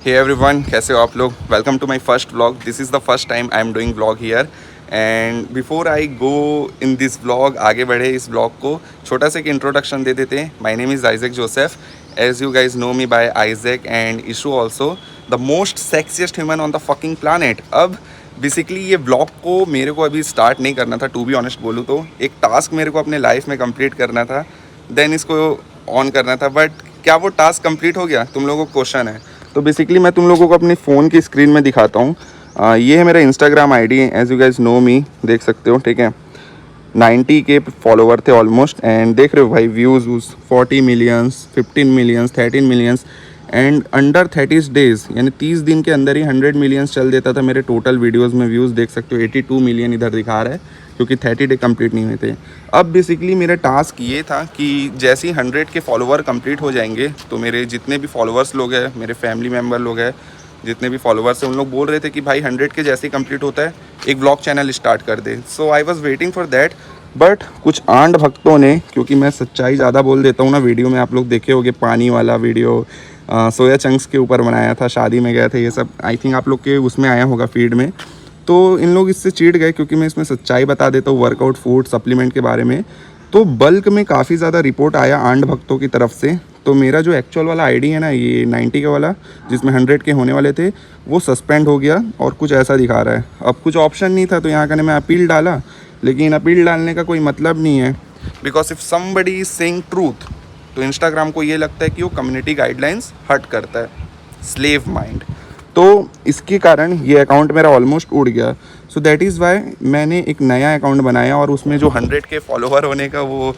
Hey everyone, कैसे हो आप लोग। Welcome to my first vlog. This is the first time I am doing vlog here and before I go in this vlog, आगे बढ़े इस vlog को छोटा सा एक इंट्रोडक्शन दे देते हैं। My name is Isaac Joseph, as you guys know me by Isaac and issue also the most sexiest human on the fucking planet. अब बेसिकली ये व्लॉग को मेरे को अभी स्टार्ट नहीं करना था, टू बी ऑनेस्ट बोलूँ तो एक टास्क मेरे को अपने लाइफ में कंप्लीट करना था, देन इसको ऑन करना था। बट क्या वो टास्क कंप्लीट हो गया, तुम लोगों को क्वेश्चन है। तो बेसिकली मैं तुम लोगों को अपनी फ़ोन की स्क्रीन में दिखाता हूँ। ये है मेरा Instagram ID, as you guys know me, देख सकते हो, ठीक है। 90 के फॉलोवर थे ऑलमोस्ट, एंड देख रहे हो भाई views 40 millions, 15 millions, 13 millions, and under 30 days यानी 30 दिन के अंदर ही 100 मिलियंस चल देता था मेरे टोटल वीडियोज़ में। व्यूज़ देख सकते हो 82 मिलियन इधर दिखा रहा है क्योंकि 30 डे कंप्लीट नहीं हुए थे। अब बेसिकली मेरा टास्क ये था कि जैसे ही 100 के फॉलोवर कंप्लीट हो जाएंगे तो मेरे जितने भी फॉलोवर्स लोग हैं, मेरे फैमिली मेम्बर लोग हैं, जितने भी फॉलोवर्स हैं, उन लोग बोल रहे थे कि भाई 100 के जैसे ही कंप्लीट होता है एक ब्लॉग चैनल स्टार्ट कर दे। So I was waiting for that, but कुछ आंड भक्तों ने, क्योंकि मैं सच्चाई ज़्यादा बोल देता हूँ ना वीडियो में, आप लोग देखे होंगे पानी वाला वीडियो सोया चंक्स के ऊपर बनाया था, शादी में गए थे, ये सब आई थिंक आप लोग के उसमें आया होगा फीड में। तो इन लोग इससे चिढ़ गए क्योंकि मैं इसमें सच्चाई बता देता हूँ वर्कआउट फूड सप्लीमेंट के बारे में। तो बल्क में काफ़ी ज़्यादा रिपोर्ट आया आंड भक्तों की तरफ से। तो मेरा जो एक्चुअल वाला आईडी है ना, ये 90 के वाला जिसमें 100 के होने वाले थे, वो सस्पेंड हो गया और कुछ ऐसा दिखा रहा है। अब कुछ ऑप्शन नहीं था तो यहाँ का मैं अपील डाला, लेकिन अपील डालने का कोई मतलब नहीं है, because if somebody is saying truth तो इंस्टाग्राम को ये लगता है कि वो कम्युनिटी गाइडलाइंस हट करता है, स्लेव माइंड। तो इसके कारण ये अकाउंट मेरा ऑलमोस्ट उड़ गया। सो दैट इज़ वाई मैंने एक नया अकाउंट बनाया और उसमें जो 100 के फॉलोवर होने का वो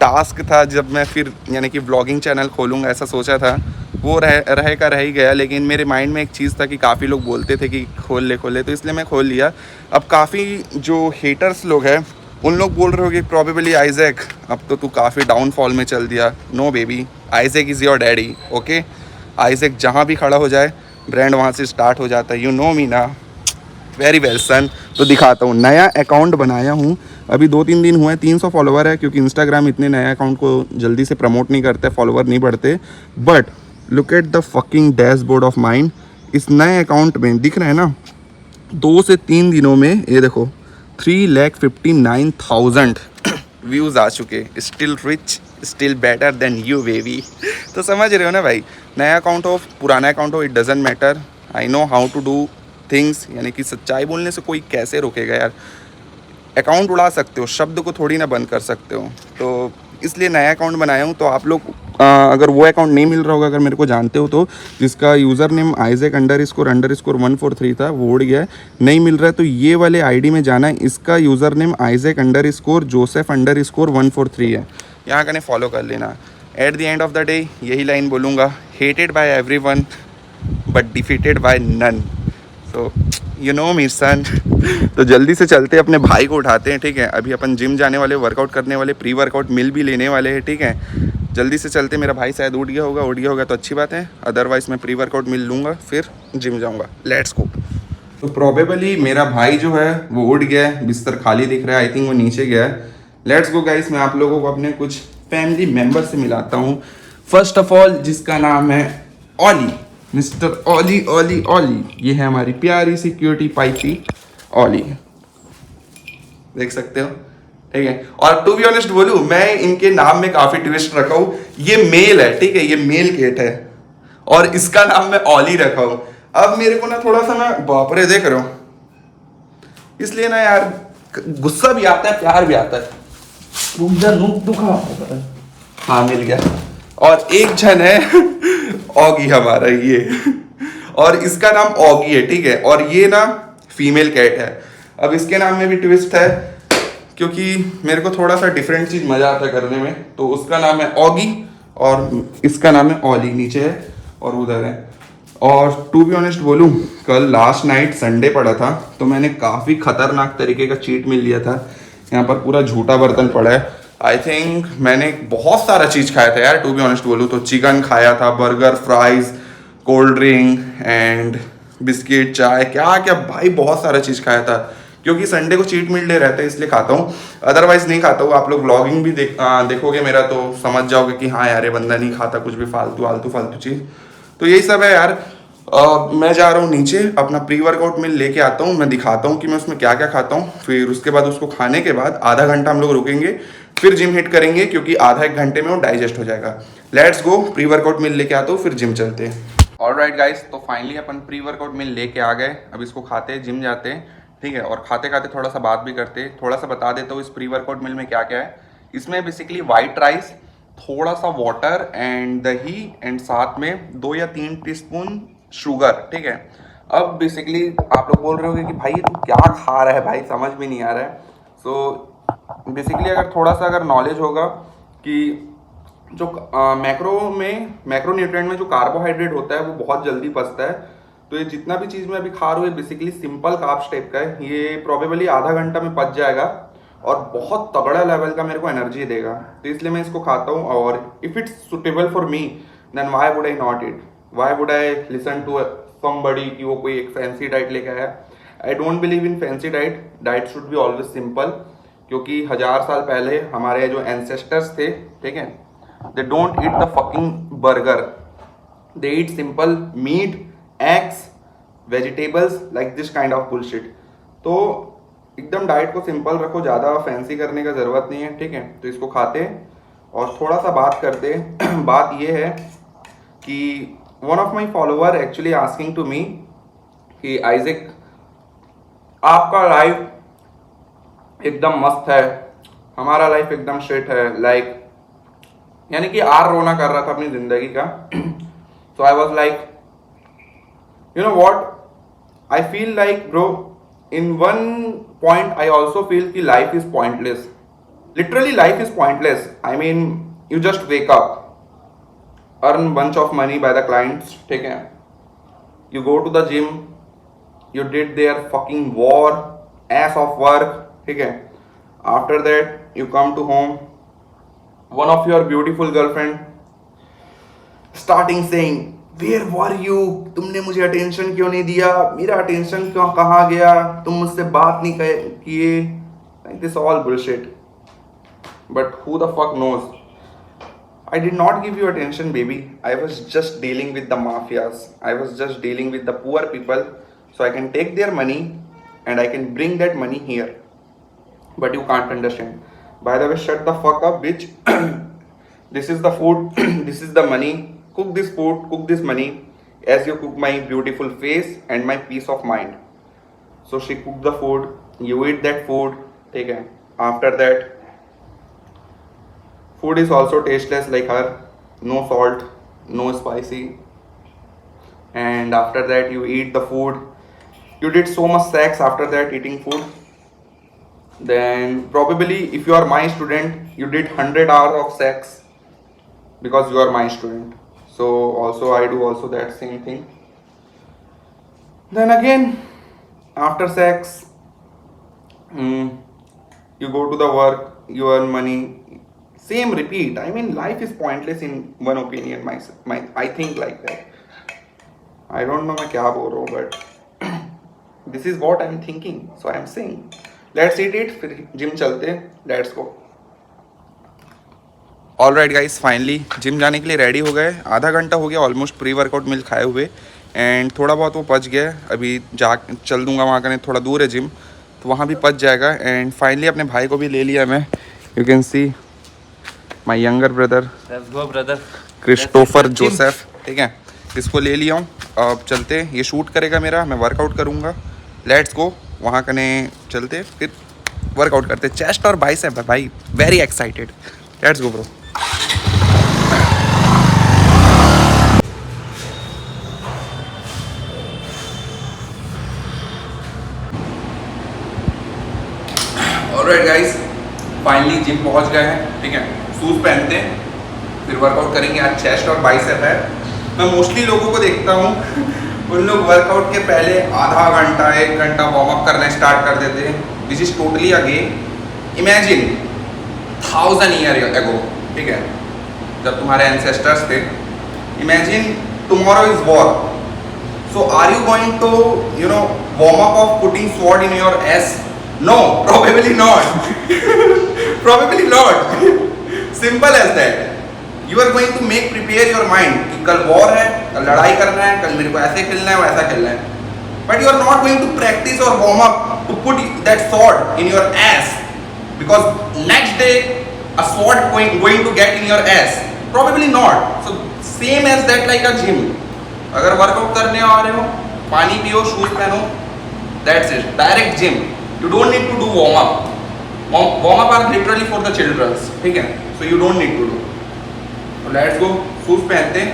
टास्क था, जब मैं फिर यानी कि व्लॉगिंग चैनल खोलूँगा ऐसा सोचा था, वो रह ही गया। लेकिन मेरे माइंड में एक चीज़ था कि काफ़ी लोग बोलते थे कि खोल ले, तो इसलिए मैं खोल लिया। अब काफ़ी जो हेटर्स लोग हैं उन लोग बोल रहे हो कि प्रॉबेबली आइजैक अब तो तू काफ़ी डाउनफॉल में चल दिया। No baby, Isaac is your daddy, okay. Isaac जहाँ भी खड़ा हो जाए ब्रांड वहाँ से स्टार्ट हो जाता है, यू नो मी ना। वेरी वेल सन। तो दिखाता हूँ, नया अकाउंट बनाया हूँ, अभी 2-3 दिन हुए, 300 फॉलोवर है, क्योंकि इंस्टाग्राम इतने नए अकाउंट को जल्दी से प्रमोट नहीं करते, फॉलोवर नहीं बढ़ते। But look at the fucking dashboard of mind. इस नए अकाउंट में दिख रहा है ना, 2 से 3 दिनों में ये देखो 3,59,000 व्यूज़ आ चुके। Still rich, still better than you baby. तो समझ रहे हो ना भाई, नया अकाउंट हो पुराना अकाउंट हो, it doesn't matter. I know how to do things, यानी कि सच्चाई बोलने से कोई कैसे रोकेगा यार। अकाउंट उड़ा सकते हो, शब्द को थोड़ी ना बंद कर सकते हो। तो इसलिए नया अकाउंट बनाया हूँ। तो आप लोग अगर वो अकाउंट नहीं मिल रहा होगा, अगर मेरे को जानते हो तो, जिसका यूज़र नेम आइजैक _ 143 था, वो उड़ गया है, नहीं मिल रहा है, तो ये वाले आईडी में जाना है। इसका यूज़र नेम आइजैक _ जोसेफ _ 143 है, यहाँ का ने फॉलो कर लेना। At the end of the day यही लाइन बोलूँगा, hated by everyone but defeated by none. So you know me son. तो जल्दी से चलते अपने भाई को उठाते हैं, ठीक है। अभी अपन जिम जाने वाले, वर्कआउट करने वाले, प्री वर्कआउट मिल भी लेने वाले हैं, ठीक है। जल्दी से चलते, मेरा भाई शायद उठ गया होगा तो अच्छी बात है, अदरवाइज़ मैं प्री वर्कआउट मिल लूँगा फिर जिम जाऊँगा। Let's go. तो प्रोबेबली मेरा भाई जो है वो उठ गया है, बिस्तर खाली दिख रहा है, आई थिंक वो नीचे गया है। लेट्स गो गाइस, मैं आप लोगों को अपने कुछ फैमिली मेम्बर से मिलाता हूँ। फर्स्ट ऑफ ऑल जिसका नाम है ऑली, मिस्टर ऑली ऑली ऑली। ये है हमारी प्यारी सी क्यूटी पाइपी ऑली, देख सकते हो, ठीक है। और टू बी ऑनेस्ट बोलूं, मैं इनके नाम में काफी ट्विस्ट रखा हूं। ये मेल है, ठीक है, ये मेल केट है और इसका नाम मैं ऑली रखा हूं। अब मेरे को ना थोड़ा सा, मैं बाप रे देख रहा हूं, इसलिए ना यार गुस्सा भी आता है, प्यार भी आता है। रुक जा, नुक दुखा, हाँ मिल गया। और एक जन है ऑगी हमारा ये, और इसका नाम ऑगी है, ठीक है। और ये ना फीमेल कैट है। अब इसके नाम में भी ट्विस्ट है, क्योंकि मेरे को थोड़ा सा डिफरेंट चीज मजा आता है करने में। तो उसका नाम है ऑगी और इसका नाम है ऑली, नीचे है और उधर है। और टू बी ऑनेस्ट बोलूं, कल लास्ट नाइट संडे पड़ा था, तो मैंने काफ़ी खतरनाक तरीके का चीट मिल लिया था। यहाँ पर पूरा झूठा बर्तन पड़ा है। आई थिंक मैंने बहुत सारा चीज़ खाया था यार, टू बी ऑनेस्ट बोलूँ तो। चिकन खाया था, burger, fries, cold drink and biscuit, चाय, क्या क्या भाई, बहुत सारा चीज़ खाया था। क्योंकि संडे को चीट मील डे रहता है इसलिए खाता हूँ, अदरवाइज नहीं खाता हूँ। आप लोग व्लॉगिंग भी देखोगे मेरा तो समझ जाओगे कि हाँ यार ये बंदा नहीं खाता कुछ भी फालतू चीज़। तो यही सब है यार। मैं जा रहा हूँ नीचे अपना प्री वर्कआउट मिल लेके आता हूँ, मैं दिखाता हूँ कि मैं उसमें क्या क्या खाता हूँ। फिर उसके बाद उसको खाने के बाद आधा घंटा हम लोग रुकेंगे, फिर जिम हिट करेंगे क्योंकि आधा एक घंटे में वो डाइजेस्ट हो जाएगा। लेट्स गो, प्री वर्कआउट मिल लेके आता हूँ, फिर जिम चलते हैं। ऑलराइट गाइस, तो फाइनली अपन प्री वर्कआउट मिल लेके आ गए। अब इसको खाते हैं, जिम जाते हैं, ठीक है। और खाते खाते थोड़ा सा बात भी करते हैं। थोड़ा सा बता देता हूँ इस प्री वर्कआउट मिल में क्या क्या है। इसमें बेसिकली वाइट राइस, थोड़ा सा वाटर एंड दही एंड साथ में 2 या 3 टीस्पून शुगर, ठीक है। अब बेसिकली आप लोग बोल रहे होंगे कि भाई तू क्या खा रहा है भाई, समझ भी नहीं आ रहा है। सो बेसिकली अगर थोड़ा सा अगर नॉलेज होगा कि जो मैक्रो न्यूट्रिएंट में जो कार्बोहाइड्रेट होता है वो बहुत जल्दी पचता है। तो ये जितना भी चीज़ मैं अभी खा रहा हूँ ये बेसिकली सिंपल कार्ब्स टाइप का है। ये प्रोबेबली आधा घंटा में पच जाएगा और बहुत तगड़ा लेवल का मेरे को एनर्जी देगा। तो इसलिए मैं इसको खाता हूँ। और if it's suitable for me then why would I not it, why would I listen to somebody कि वो कोई एक फैंसी डाइट लेके आया। I don't believe in fancy diet, diet should be always simple. क्योंकि 1000 साल पहले हमारे जो एंसेस्टर्स थे, ठीक है, they don't eat the fucking burger, they eat simple meat, eggs, vegetables, like this kind of bullshit। तो एकदम डाइट को सिंपल रखो, ज़्यादा फैंसी करने का ज़रूरत नहीं है, ठीक है। तो इसको खाते और थोड़ा सा बात करते बात ये है कि one of my follower actually asking to me कि आइजक आपका लाइफ एकदम मस्त है, हमारा लाइफ एकदम शिट है, लाइक यानी कि आर रोना कर रहा था अपनी जिंदगी का। So I was like, you know what, I feel like bro in one point I also feel कि life is pointless, literally life is pointless. I mean you just wake up, earn bunch of money by the clients, ठीक है, you go to the gym, you did their fucking war s of work, ठीक है। After that you come to home, one of your beautiful girlfriend starting saying where were you, तुमने मुझे attention क्यों नहीं दिया, मेरा अटेंशन क्यों कहाँ गया, तुम मुझसे बात नहीं किए, like this all bullshit। but who the fuck knows, I did not give you attention baby, I was just dealing with the mafias, I was just dealing with the poor people so I can take their money and I can bring that money here, but you can't understand। By the way, shut the fuck up, bitch। This is the food, this is the money. Cook this food, cook this money as you cook my beautiful face and my peace of mind। So she cooked the food, you eat that food, ठीक है। After that, food is also tasteless like her, no salt, no spicy। And after that, you eat the food. You did so much sex after that eating food। Then probably if you are my student you did 100 hours of sex because you are my student, so also I do also that same thing। then again after sex you go to the work, you earn money, same repeat। I mean life is pointless in one opinion, my I think like that। I don't know मैं क्या बोल रहा हूँ but this is what I am thinking, so I am saying let's eat it, फिर gym चलते हैं, let's go. Alright guys, finally gym जाने के लिए रेडी हो गए। आधा घंटा हो गया ऑलमोस्ट प्री वर्कआउट मिल खाए हुए एंड थोड़ा बहुत वो पच गया। अभी जा चल दूंगा वहाँ का, थोड़ा दूर है जिम, तो वहाँ भी पच जाएगा। एंड फाइनली अपने भाई को भी ले लिया मैं, you can see my younger brother, Christopher Joseph, ठीक है। इसको ले लिया हूँ, अब चलते, ये शूट करेगा मेरा, मैं वर्कआउट करूँगा। लेट्स गो, वहाँ कने चलते फिर वर्कआउट करते। चेस्ट और बाइसेप है भाई, very excited, let's go bro. Alright guys, finally gym पहुँच गए हैं, ठीक है। शूज़ पहनते हैं, फिर वर्कआउट करेंगे। आज चेस्ट और बाइसेप है। मैं मोस्टली लोगों को देखता हूँ उन लोग वर्कआउट के पहले आधा घंटा 1 घंटा वार्म अप करना स्टार्ट कर देते हैं, which is totally again. Imagine 1000 year ago, ठीक है, जब तुम्हारे एंसेस्टर्स थे, imagine tomorrow is war, so are you going to you know warm up of putting sword in your ass? No, probably not. Probably not, simple as that. You are going to make prepare your mind कि कल war है, कल लड़ाई करना है, कल मेरे को ऐसे खेलना है, वैसा खेलना है. But you are not going to practice और warm up to put that sword in your ass, because next day a sword going to get in your ass, probably not. So same as that, like a gym. अगर workout करने आ रहे हो, पानी पियो, shoes पहनो, that's it, direct gym. You don't need to do warm up. Warm up are literally for the children, ठीक है? So you don't need to do. So let's go, shoes पहनते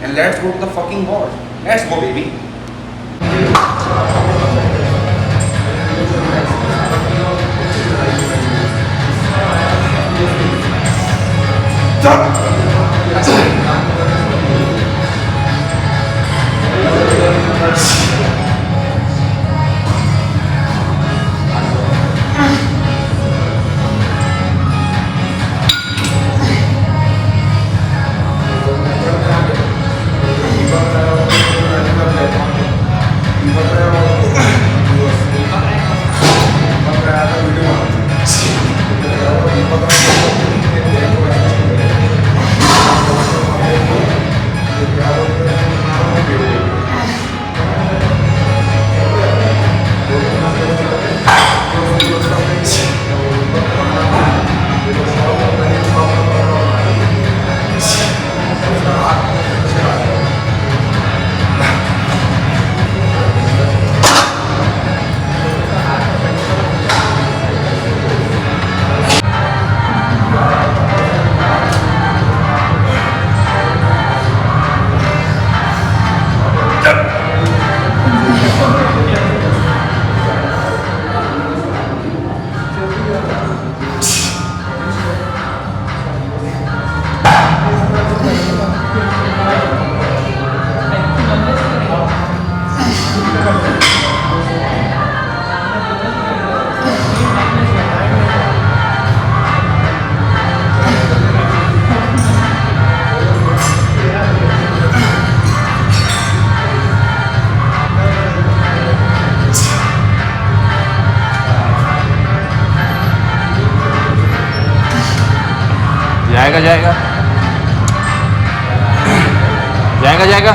and let's go to the fucking war. Let's go baby. जाएगा जाएगा जाएगा जाएगा.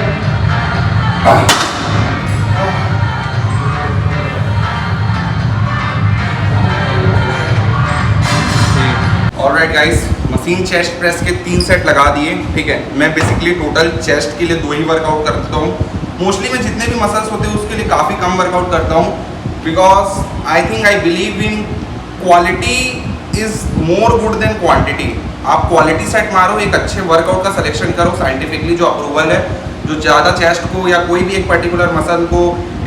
Alright guys, machine chest press के 3 set लगा दिए. ठीक है, मैं बेसिकली टोटल चेस्ट के लिए 2 ही वर्कआउट करता हूँ. मोस्टली मैं जितने भी मसल्स होते हैं उसके लिए काफ़ी कम वर्कआउट करता हूँ, because I think I believe in quality is more good than quantity. आप क्वालिटी सेट मारो, एक अच्छे वर्कआउट का सिलेक्शन करो साइंटिफिकली जो अप्रूवल है, जो ज़्यादा चेस्ट को या कोई भी एक पर्टिकुलर मसल को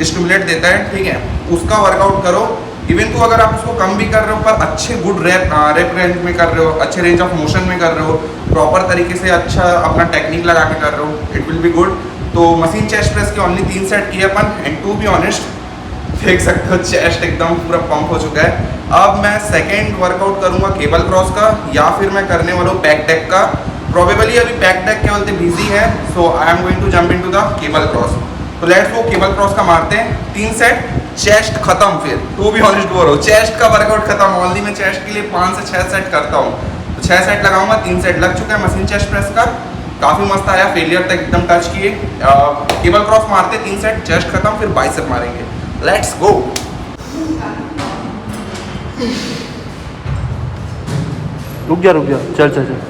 स्टिमुलेट देता है, ठीक है, उसका वर्कआउट करो. इवन तो अगर आप उसको कम भी कर रहे हो पर अच्छे गुड रेप रेंज में कर रहे हो, अच्छे रेंज ऑफ मोशन में कर रहे हो, प्रॉपर तरीके से अच्छा अपना टेक्निक लगा के कर रहे हो, इट विल बी गुड. तो मशीन चेस्ट प्रेस के ओनली 3 सेट किए अपन, एंड टू बी ऑनेस्ट देख सकते हो चेस्ट एकदम पूरा पंप हो चुका है. अब मैं सेकेंड वर्कआउट करूंगा केबल क्रॉस का, या फिर मैं करने वाला हूँ बैक डेक का. प्रोबेबली अभी बैक डेक के बोलते बिजी है, so I am going to jump into the cable cross. तो लेट्स गो, केबल क्रॉस का मारते हैं 3 सेट, चेस्ट खत्म. फिर टू बी ऑनेस्ट बोल रहा हूँ, चेस्ट का वर्कआउट खत्म. ऑनली मैं चेस्ट के लिए 5 से 6 सेट करता हूँ, तो 6 सेट लगाऊंगा. 3 सेट लग चुका है मशीन चेस्ट प्रेस का, काफ़ी मस्त आया, फेलियर तक एकदम टच किए. केबल क्रॉस मारते 3 सेट, चेस्ट खत्म, फिर बाइसेप मारेंगे. Let's go. रुक जा चल चल चल.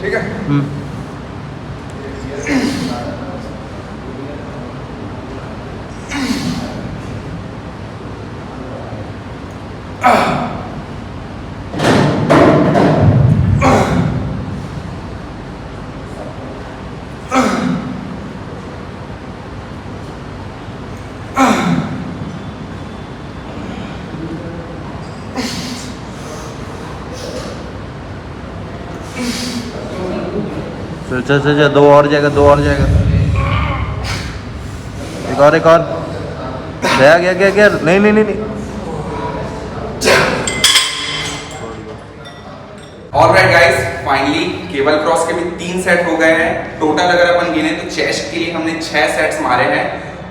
ठीक है. चल चल चल चल, दो और जाएगा, दो और जाएगा। एक और, एक और। गया गया गया गया, नहीं नहीं नहीं नहीं। Alright guys, finally cable cross के भी 3 सेट हो गए हैं। टोटल अगर अपन गिने तो चेस्ट के लिए हमने 6 सेट्स मारे हैं।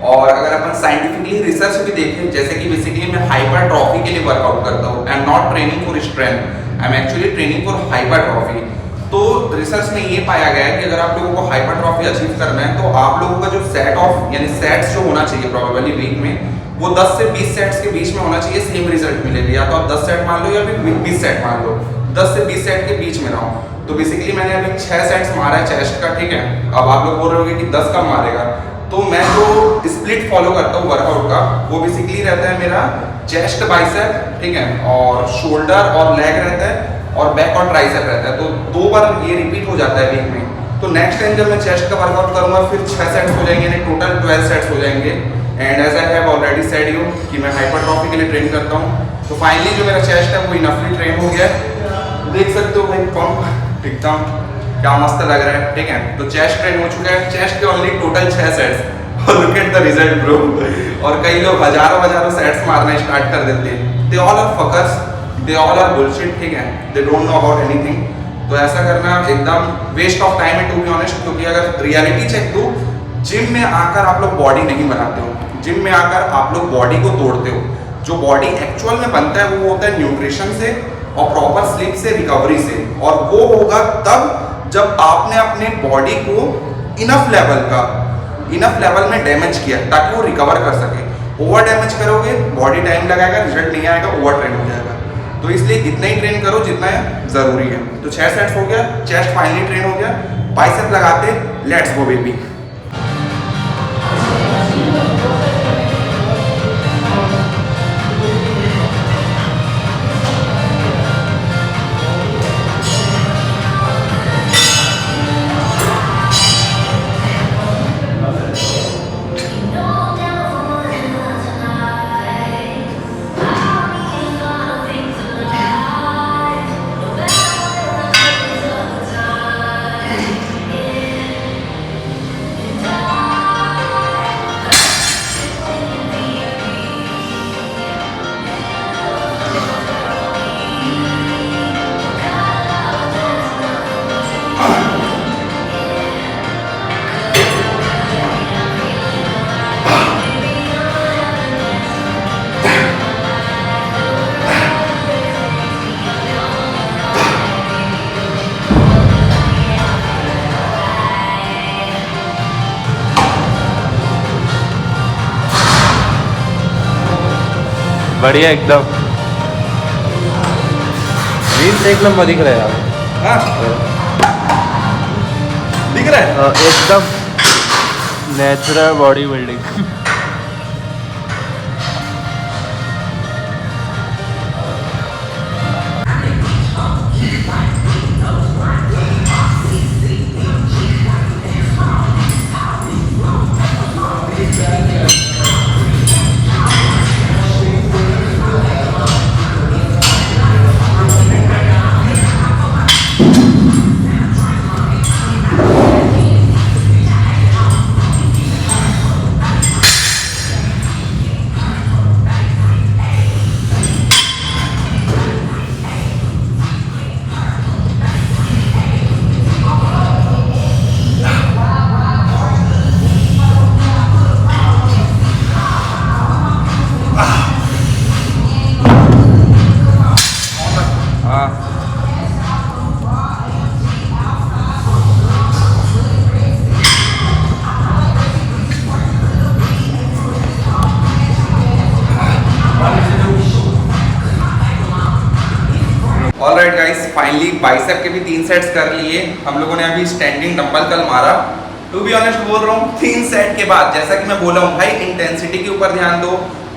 और अगर अपन साइंटिफिकली रिसर्च भी देखें, जैसे कि बेसिकली मैं हाइपरट्रॉफी के लिए वर्कआउट करता हूँ। I am not training for strength, I am actually training for hypertrophy. तो रिसर्च में ये पाया गया है कि अगर आप लोगों को हाइपरट्रॉफी अचीव करना है तो आप लोगों का जो सेट ऑफ यानी सेट्स जो होना चाहिए प्रोबेबली वीक में, वो 10 से 20 सेट्स के बीच में होना चाहिए। सेम रिजल्ट मिलेगा, या तो आप 10 सेट मान लो या फिर 20 सेट मान लो, 10 से 20 सेट के बीच में रहो। तो बेसिकली मैंने अभी 6 सेट्स मारा है चेस्ट का, ठीक है। अब आप लोग बोल रहे होंगे कि 10 कब मारेगा, तो मैं जो स्प्लिट फॉलो करता हूँ वर्कआउट का, वो बेसिकली रहता है मेरा चेस्ट बाइसेप, ठीक है, और शोल्डर और लेग रहता है, और बैक और ट्राइसेप रहता है। तो 2 बार ये रिपीट हो जाता है वीक में। तो नेक्स्ट टाइम जब मैं चेस्ट का वर्कआउट करूंगा फिर 6 सेट्स हो जाएंगे, यानी टोटल 12 सेट्स हो जाएंगे। And as I have already said you कि मैं हाइपरट्रॉफी के लिए ट्रेन करता हूँ। तो फाइनली जो मेरा चेस्ट है वो इनफली ट्रेन हो गया है। देख सकते हो भाई पंप एकदम क्या मस्त लग रहा है, ठीक है। तो चेस्ट ट्रेन हो चुका है, चेस्ट के ओनली टोटल 6 सेट्स और look at the result bro. और कई लोग हजारों सेट्स मारना स्टार्ट कर देते हैं। They all are fuckers, they all are bullshit, ठीक है, they don't know about anything. तो ऐसा करना एकदम वेस्ट ऑफ टाइम है टू बी ऑनेस्ट। क्योंकि अगर रियलिटी चेक दो, जिम में आकर आप लोग बॉडी नहीं बनाते हो, जिम में आकर आप लोग बॉडी को तोड़ते हो। जो बॉडी एक्चुअल में बनता है वो होता है न्यूट्रिशन से और प्रॉपर स्लीप से, रिकवरी से। और वो होगा तब जब आपने अपने बॉडी को इनफ लेवल में डैमेज किया ताकि वो रिकवर कर सके। ओवर डैमेज करोगे बॉडी टाइम लगाएगा, रिजल्ट नहीं आएगा, ओवर ट्रेन हो जाएगा। तो इसलिए इतना ही ट्रेन करो जितना जरूरी है। तो 6 सेट्स हो गया, चेस्ट फाइनली ट्रेन हो गया, बाइसेप लगाते, लेट्स गो बेबी। बढ़िया एकदम। रील्स एक नंबर दिख रहा है यार। दिख रहा है एकदम natural body building. Alright guys, finally bicep के भी 3 सेट्स कर लिए हम लोगों ने। अभी स्टैंडिंग डंबल कल मारा। टू बी ऑनेस्ट बोल रहा हूँ, 3 सेट के बाद जैसा कि मैं बोला हूँ भाई, इंटेंसिटी के ऊपर ध्यान दो।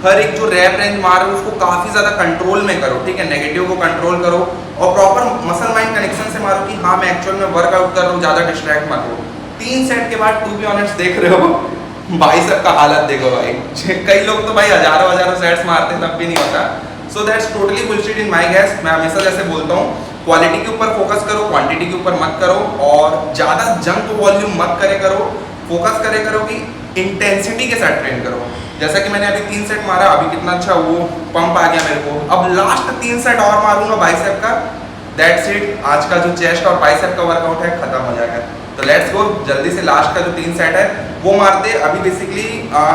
हर एक जो रैप रेंज मार रहे हो उसको काफी ज्यादा कंट्रोल में करो, ठीक है। नेगेटिव को कंट्रोल करो और प्रॉपर मसल माइंड कनेक्शन से मारो कि हाँ मैं एक्चुअल में वर्कआउट कर रहा हूँ, ज्यादा डिस्ट्रैक्ट मत हो। 3 सेट के बाद टू बी ऑनेस्ट देख रहे हो बाइसेप का हालत देखो भाई। कई लोग तो भाई हजारों सेट्स मारते हैं तब भी नहीं होता। So that's totally bullshit in my gas. मैं हमेशा जैसे बोलता हूँ, क्वालिटी के ऊपर फोकस करो, क्वांटिटी के ऊपर मत करो, और ज़्यादा जंक वॉल्यूम मत करे करो। फोकस करे करो कि इंटेंसिटी के साथ ट्रेन करो। जैसा कि मैंने अभी 3 सेट मारा, अभी कितना अच्छा वो पंप आ गया मेरे को। अब लास्ट 3 सेट और मारूंगा बाइसेप का, दैट्स इट। आज का जो चेस्ट और बाइसेप का वर्कआउट है खत्म हो जाएगा। तो लेट्स गो, जल्दी से लास्ट का जो 3 सेट है वो मारते। अभी बेसिकली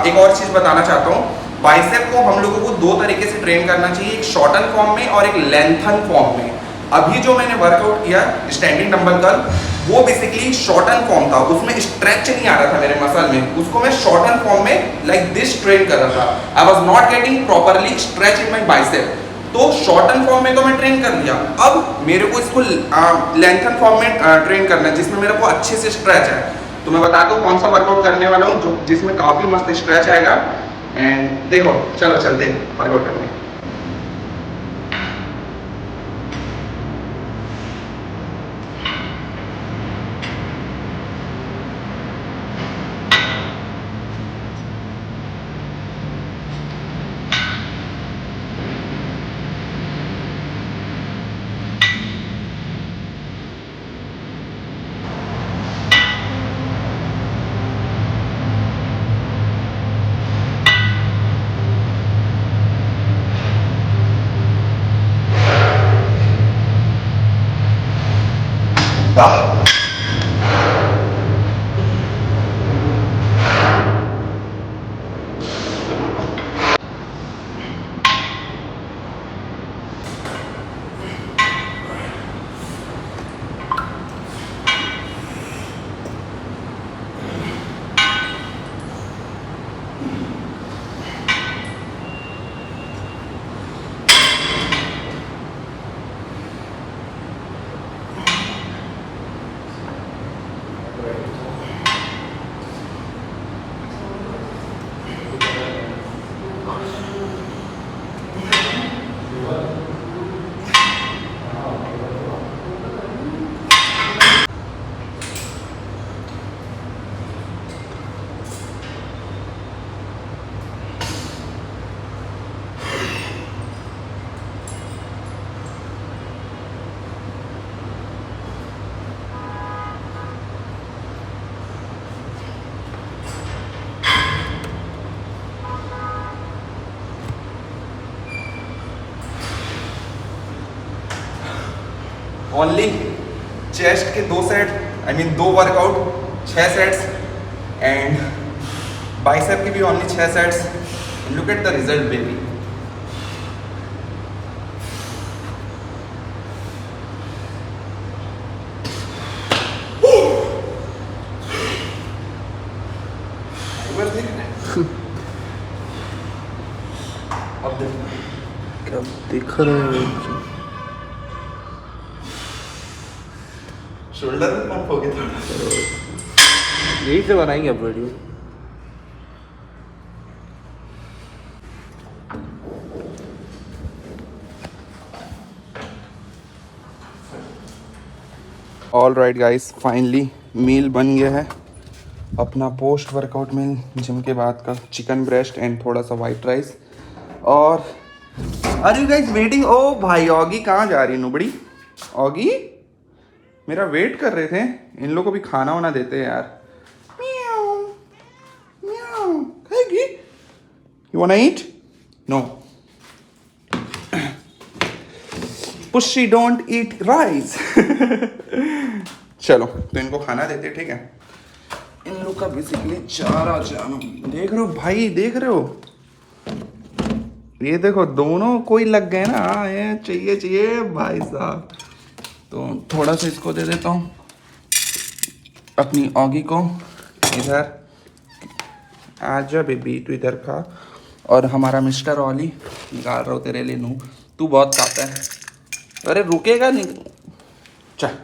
एक और चीज़ बताना चाहता हूँ, बाइसेप को हम लोगों को 2 तरीके से ट्रेन करना चाहिए, एक शॉर्टन फॉर्म में और एक लेंथन फॉर्म में। अभी जो मैंने वर्कआउट किया स्टैंडिंग डंबल कर्ल, वो बेसिकली शॉर्टन फॉर्म था, उसमें स्ट्रेच नहीं आ रहा था मेरे मसल में, उसको मैं शॉर्टन फॉर्म में लाइक दिस ट्रेन कर रहा था। I was not getting properly stretch in my bicep. तो शॉर्टन फॉर्म में तो मैं ट्रेन कर लिया, अब मेरे को इसको लेंथन फॉर्म में ट्रेन करना है, जिसमें मेरे को अच्छे से स्ट्रेच है। तो मैं बताता हूँ कौन सा वर्कआउट करने वाला हूँ जो जिसमें काफ़ी मस्त स्ट्रेच आएगा। एंड देखो, चलो चलते हैं वर्कआउट करने। ओनली चेस्ट के 2 set, I mean 2 workout 6 sets, and bicep के भी only 6 sets. Look at the result baby. अब देखना क्या दिख रहा है? शोल्डर में पंप हो गया थोड़ा। यही से बनाएंगे अब video. All right guys, finally meal बन गया है अपना पोस्ट वर्कआउट मील, जिम के बाद का चिकन ब्रेस्ट एंड थोड़ा सा वाइट राइस। और आर यू गाइस वेटिंग? ओ भाई, ऑगी कहाँ जा रही है नुबड़ी? ऑगी मेरा वेट कर रहे थे। इन लोगों को भी खाना वाना देते हैं यार। म्याऊ म्याऊ, खाएगी? You wanna eat? No, pussy don't eat rice. चलो तो इनको खाना देते, ठीक है। इन लोग का बेसिकली चारा जाना, देख रहे हो भाई, देख रहे हो ये देखो, दोनों कोई लग गए ना। हाँ, ये चाहिए चाहिए भाई साहब। तो थोड़ा सा इसको दे देता हूँ अपनी ऑगी को। इधर आजा बेबी, तू इधर खा। और हमारा मिस्टर ऑली निकाल रहा हूँ तेरे लिए नू, तू बहुत खाता है। अरे रुकेगा नहीं, चल।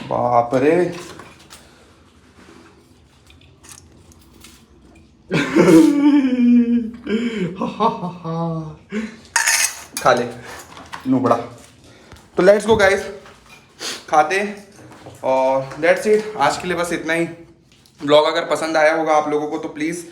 बाप रे। खा ले नुबड़ा। तो लेट्स गो गाइस, खाते। और लेट्स इट, आज के लिए बस इतना ही। ब्लॉग अगर पसंद आया होगा आप लोगों को तो प्लीज़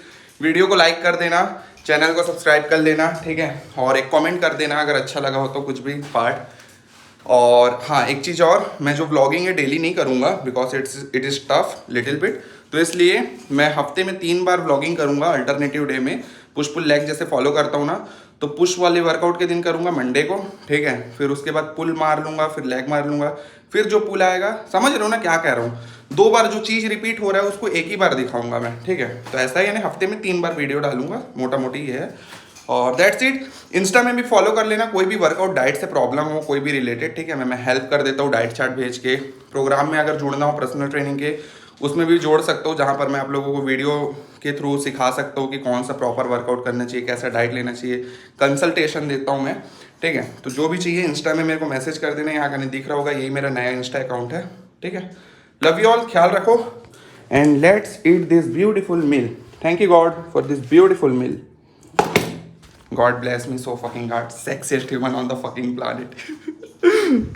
वीडियो को लाइक कर देना, चैनल को सब्सक्राइब कर लेना, ठीक है, और एक कमेंट कर देना अगर अच्छा लगा हो तो कुछ भी पार्ट। और हाँ, एक चीज़ और, मैं जो व्लॉगिंग है डेली नहीं करूँगा because it is tough little bit, तो इसलिए मैं हफ्ते में 3 बार व्लॉगिंग करूँगा अल्टरनेटिव डे में। पुश पुल लेग जैसे फॉलो करता हूँ ना, तो पुश वाले वर्कआउट के दिन करूँगा मंडे को, ठीक है, फिर उसके बाद पुल मार लूँगा, फिर लेग मार लूँगा, फिर जो पुल आएगा, समझ रहे हो ना क्या कह रहा हूँ, 2 बार जो चीज़ रिपीट हो रहा है उसको एक ही बार दिखाऊंगा मैं, ठीक है। तो ऐसा ही, यानी हफ्ते में 3 बार वीडियो डालूंगा, मोटा मोटी ये है। और दैट्स इट। इंस्टा में भी फॉलो कर लेना, कोई भी वर्कआउट डाइट से प्रॉब्लम हो, कोई भी रिलेटेड, ठीक है, मैं हेल्प कर देता हूँ डाइट चार्ट भेज के। प्रोग्राम में अगर जुड़ना हो पर्सनल ट्रेनिंग के, उसमें भी जोड़ सकता हूँ, जहाँ पर मैं आप लोगों को वीडियो के थ्रू सिखा सकता हूँ कि कौन सा प्रॉपर वर्कआउट करना चाहिए, कैसा डाइट लेना चाहिए, कंसल्टेशन देता हूँ मैं, ठीक है। तो जो भी चाहिए इंस्टा में मेरे को मैसेज कर देना, यहाँ कहीं दिख रहा होगा, यही मेरा नया इंस्टा अकाउंट है, ठीक है। लव यू ऑल, ख्याल रखो, and let's eat this beautiful meal. Thank you God for this beautiful meal. God bless me so fucking hard. Sexiest human on the fucking planet.